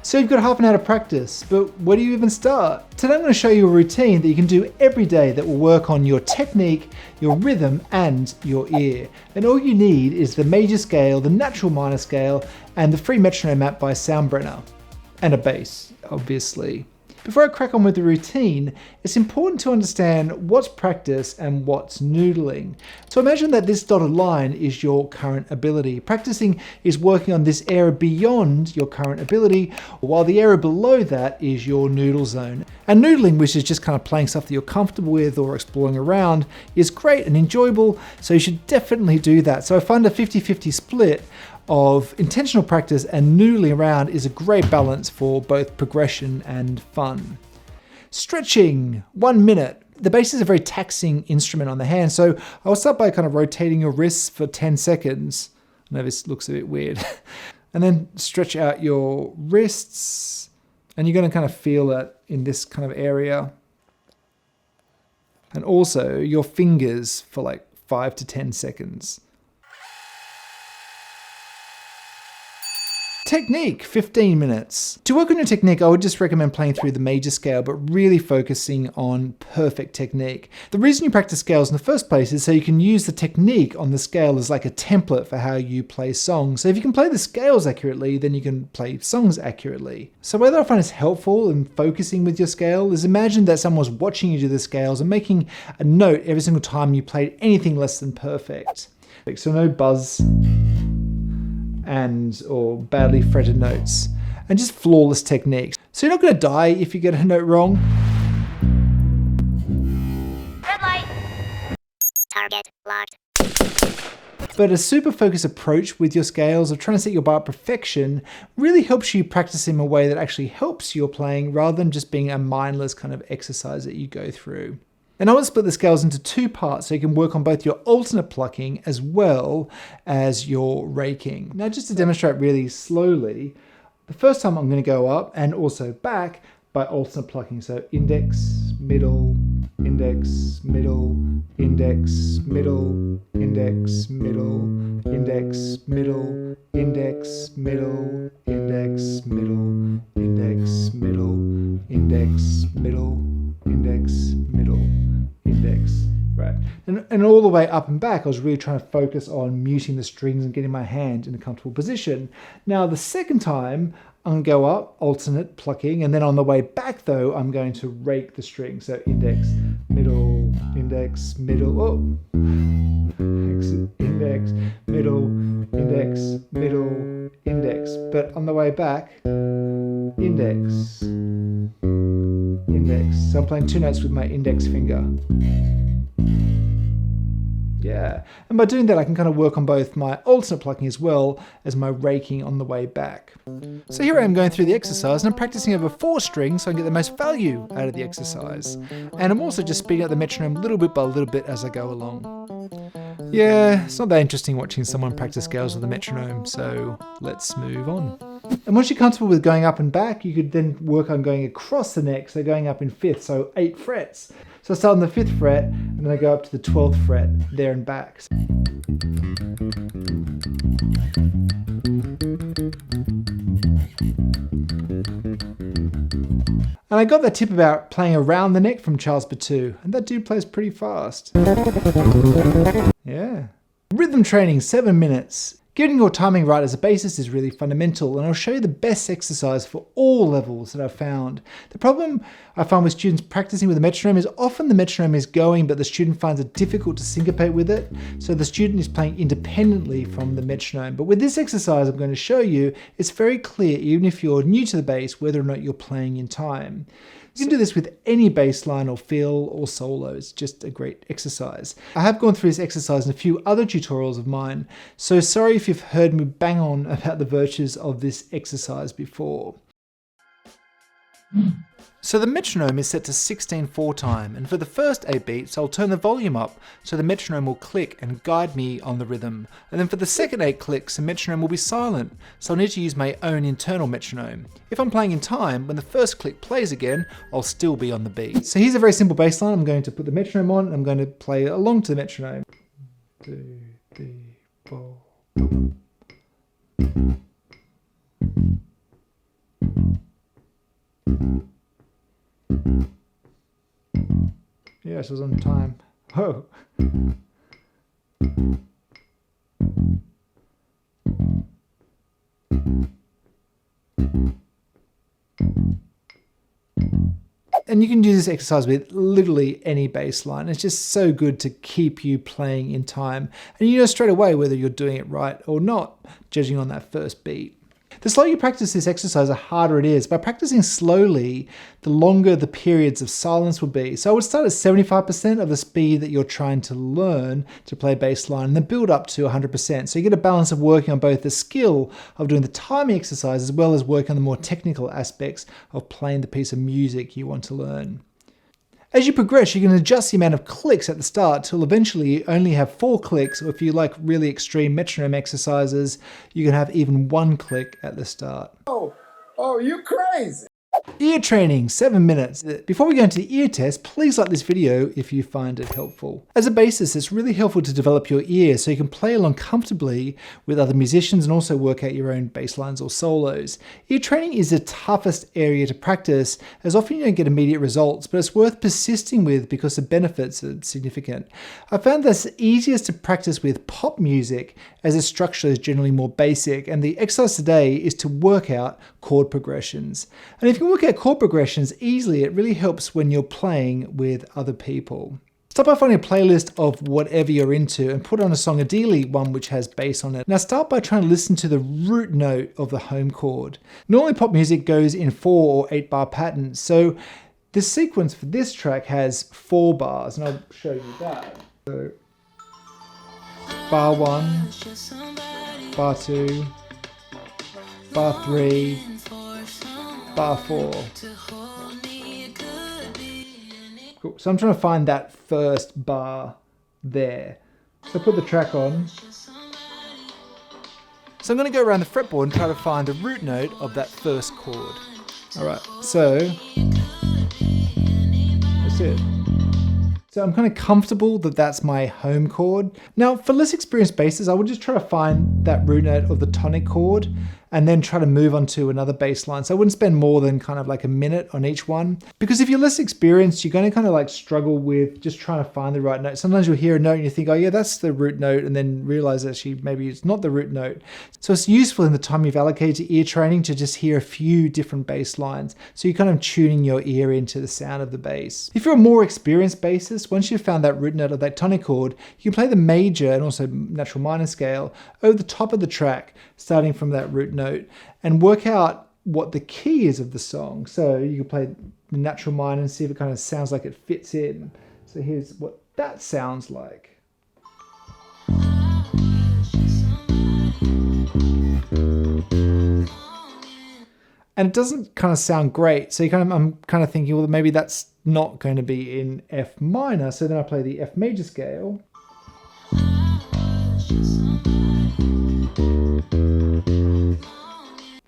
So you've got half an hour to practice, but where do you even start? Today I'm going to show you a routine that you can do every day that will work on your technique, your rhythm, and your ear. And all you need is the major scale, the natural minor scale, and the free metronome app by Soundbrenner. And a bass, obviously. Before I crack on with the routine, it's important to understand what's practice and what's noodling. So imagine that this dotted line is your current ability. Practicing is working on this area beyond your current ability, while the area below that is your noodle zone. And noodling, which is just kind of playing stuff that you're comfortable with or exploring around, is great and enjoyable, so you should definitely do that. So I find a 50-50 split of intentional practice and noodling around is a great balance for both progression and fun. Stretching, 1 minute. The bass is a very taxing instrument on the hand, so I'll start by kind of rotating your wrists for 10 seconds. I know this looks a bit weird. And then stretch out your wrists, and you're going to kind of feel it in this kind of area. And also your fingers for like 5 to 10 seconds. Technique, 15 minutes. To work on your technique, I would just recommend playing through the major scale, but really focusing on perfect technique. The reason you practice scales in the first place is so you can use the technique on the scale as like a template for how you play songs. So if you can play the scales accurately, then you can play songs accurately. So whether I find it's helpful in focusing with your scale is imagine that someone was watching you do the scales and making a note every single time you played anything less than perfect. So no buzz or badly fretted notes, and just flawless techniques. So you're not going to die if you get a note wrong. Red light. Target locked. But a super focused approach with your scales of trying to set your bar at perfection really helps you practice in a way that actually helps your playing rather than just being a mindless kind of exercise that you go through. And I want to split the scales into 2 parts so you can work on both your alternate plucking as well as your raking. Now just to demonstrate really slowly, the first time I'm going to go up and also back by alternate plucking. So index, middle, index, middle, index, middle, index, middle, index, middle, index, middle, index, middle, index, middle, index, middle, index, middle, index, right. And all the way up and back, I was really trying to focus on muting the strings and getting my hand in a comfortable position. Now the second time, I'm going to go up, alternate plucking, and then on the way back though, I'm going to rake the string. So index, middle, index, middle, oh. Index, middle, index, middle, index. But on the way back, index, index. So I'm playing 2 notes with my index finger. Yeah, and by doing that I can kind of work on both my alternate plucking as well as my raking on the way back. So here I am going through the exercise and I'm practicing over 4 strings so I can get the most value out of the exercise. And I'm also just speeding up the metronome little bit by little bit as I go along. Yeah, it's not that interesting watching someone practice scales with a metronome, so let's move on. And once you're comfortable with going up and back, you could then work on going across the neck, so going up in 5th, so 8 frets. So I start on the 5th fret, and then I go up to the 12th fret, there and back. And I got that tip about playing around the neck from Charles Batu, and that dude plays pretty fast. Yeah. Rhythm training, 7 minutes. Getting your timing right as a bassist is really fundamental, and I'll show you the best exercise for all levels that I've found. The problem I find with students practicing with a metronome is often the metronome is going, but the student finds it difficult to syncopate with it, so the student is playing independently from the metronome. But with this exercise I'm going to show you, it's very clear, even if you're new to the bass, whether or not you're playing in time. You can do this with any bass line or fill or solo. It's just a great exercise. I have gone through this exercise in a few other tutorials of mine, so sorry if you've heard me bang on about the virtues of this exercise before. So the metronome is set to 16/4 time, and for the first 8 beats I'll turn the volume up so the metronome will click and guide me on the rhythm. And then for the second 8 clicks the metronome will be silent, so I'll need to use my own internal metronome. If I'm playing in time, when the first click plays again, I'll still be on the beat. So here's a very simple bass line. I'm going to put the metronome on and I'm going to play along to the metronome. 2, 3, 4. Yes, it was on time. Oh. And you can do this exercise with literally any bass line. It's just so good to keep you playing in time. And you know straight away whether you're doing it right or not, judging on that first beat. The slower you practice this exercise, the harder it is. By practicing slowly, the longer the periods of silence will be. So I would start at 75% of the speed that you're trying to learn to play bass line and then build up to 100%. So you get a balance of working on both the skill of doing the timing exercise as well as working on the more technical aspects of playing the piece of music you want to learn. As you progress, you can adjust the amount of clicks at the start till eventually you only have 4 clicks, or if you like really extreme metronome exercises, you can have even 1 click at the start. Oh, you crazy! Ear training, 7 minutes. Before we go into the ear test, please like this video if you find it helpful. As a bassist, it's really helpful to develop your ear so you can play along comfortably with other musicians and also work out your own bass lines or solos. Ear training is the toughest area to practice, as often you don't get immediate results, but it's worth persisting with because the benefits are significant. I found this easiest to practice with pop music, as the structure is generally more basic, and the exercise today is to work out chord progressions. And if you can work out chord progressions easily, it really helps when you're playing with other people. Start by finding a playlist of whatever you're into and put on a song, ideally one which has bass on it. Now start by trying to listen to the root note of the home chord. Normally pop music goes in 4 or 8 bar patterns, so the sequence for this track has 4 bars, and I'll show you that. So, bar 1, bar 2, bar 3, bar 4. Cool. So I'm trying to find that first bar there. So put the track on. So I'm going to go around the fretboard and try to find the root note of that first chord. Alright, so that's it. So I'm kind of comfortable that that's my home chord. Now for less experienced bassists, I would just try to find that root note of the tonic chord and then try to move on to another bass line. So I wouldn't spend more than kind of like a minute on each one, because if you're less experienced, you're going to kind of like struggle with just trying to find the right note. Sometimes you'll hear a note and you think, oh yeah, that's the root note, and then realize actually maybe it's not the root note. So it's useful in the time you've allocated to ear training to just hear a few different bass lines. So you're kind of tuning your ear into the sound of the bass. If you're a more experienced bassist, once you've found that root note of that tonic chord, you can play the major and also natural minor scale over the top of the track, starting from that root note, and work out what the key is of the song. So you can play the natural minor and see if it kind of sounds like it fits in. So here's what that sounds like. And it doesn't kind of sound great. So I'm kind of thinking, well, maybe that's not going to be in F minor. So then I play the F major scale.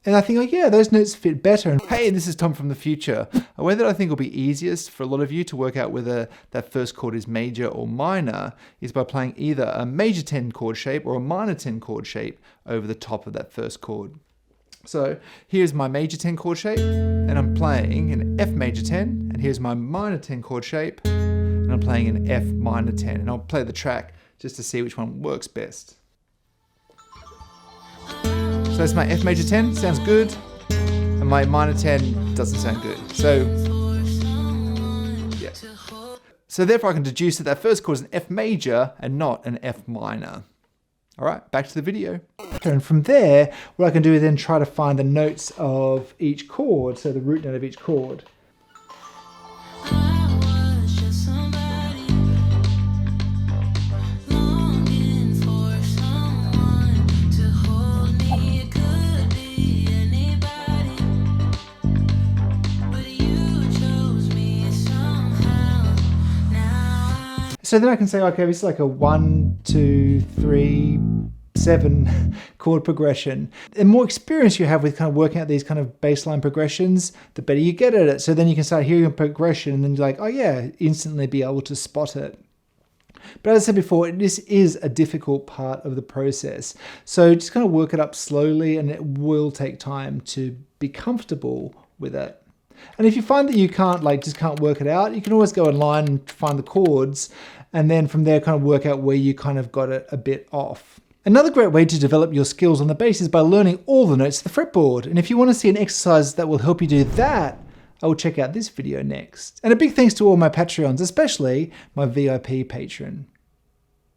And I think, oh yeah, those notes fit better. And hey, this is Tom from the future. A way that I think will be easiest for a lot of you to work out whether that first chord is major or minor is by playing either a major 10 chord shape or a minor 10 chord shape over the top of that first chord. So here's my major 10 chord shape, and I'm playing an F major 10, and here's my minor 10 chord shape, and I'm playing an F minor 10, and I'll play the track just to see which one works best. So that's my F major 10, sounds good, and my minor 10 doesn't sound good. So, yeah. So therefore I can deduce that that first chord is an F major and not an F minor. All right, back to the video. And from there, what I can do is then try to find the notes of each chord, so the root note of each chord. So then I can say, okay, this is like a 1, 2, 3, 7 chord progression. The more experience you have with kind of working out these kind of baseline progressions, the better you get at it. So then you can start hearing a progression and then you're like, oh yeah, instantly be able to spot it. But as I said before, this is a difficult part of the process. So just kind of work it up slowly, and it will take time to be comfortable with it. And if you find that you can't, just can't work it out, you can always go online and find the chords, and then from there kind of work out where you kind of got it a bit off. Another great way to develop your skills on the bass is by learning all the notes of the fretboard. And if you want to see an exercise that will help you do that, I will check out this video next. And a big thanks to all my Patreons, especially my VIP patron.